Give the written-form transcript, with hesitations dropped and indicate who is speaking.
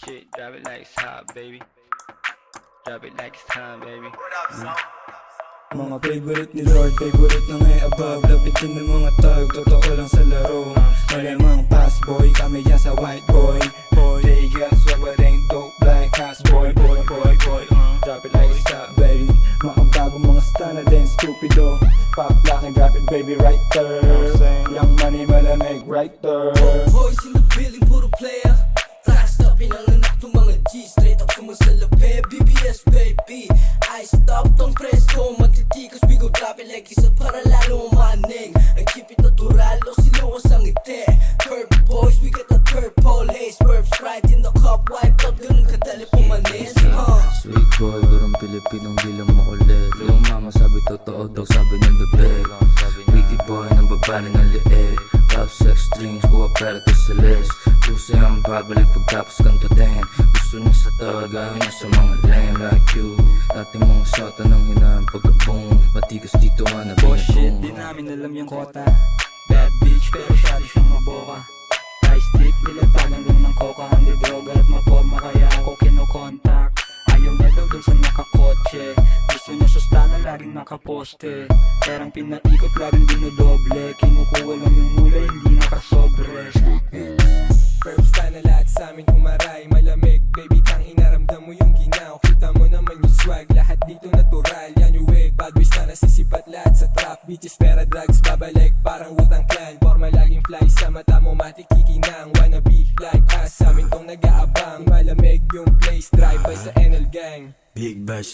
Speaker 1: shit, drop it like it's hot, baby. Drop it like it's time, baby.
Speaker 2: Mga favorite ni Lord, favorite na ngay above. Lapitin ng mga tag, totoo lang sa laro. Malamang pass boy, kami yan sa white boy. They got swag but ain't dope like house boy. Drop it like it's hot, baby. Mga bagong mga stana din, stupido. Pop lock and drop it, baby, right there. Young money, malamig, right there.
Speaker 3: Boys in the building, puro player. Fast up, pinanganak ng mga G. Straight up sumasalape, BBS baby. I stop, tong presko, matitikas. We go drop it like isa para lalo umaning. I keep it natural, o sinuwas ang ngiti. Purple boys, we got the purple haze. Purp Sprite in the cup, wiped up, ganun kadali pumanis.
Speaker 4: Sweet boy, gurong Pilipinong di lang makulit. Yung mama sabi totoo daw, sabi ng bebe. Witty boy, nang babali ng liit. Love sex strings, kuha pera to sa list. Pusi ang babalik pagtapos kantutin. Gusto niya sa tawag, ayaw niya sa mga lame like you. Dati mong sota ng hinaan pagka-boom. Matigas dito nga na
Speaker 2: Bullshit,
Speaker 4: binagong.
Speaker 2: di namin alam yung kota. Bad bitch, pero syari siyang maboka. High stick, nilatagan lang ng coca. Hindi droga at maporma, kaya ako kinokontak. Ayaw niya daw dun sa nakakotse. Gusto niya sa stana, laging nakaposte. Perang pinaikot, laging dinodoble. Kinukuha lang yung mula, hindi nakasobre.
Speaker 5: Perps ka na lahat sa amin umaray. Malamig, baby, tang inaramdam mo yung ginaw. Kita mo naman yung swag, lahat dito natural. Yan yung wig, bad boys na nasisipat lahat sa trap. Bitches, pera, drugs, babalik parang Wu-Tang Clan. Forma laging fly sa mata mo, matikikinang. Wanna be like us, sa amin tong nag-aabang. Malamig yung place, drive by sa NL Gang.
Speaker 6: Big Bash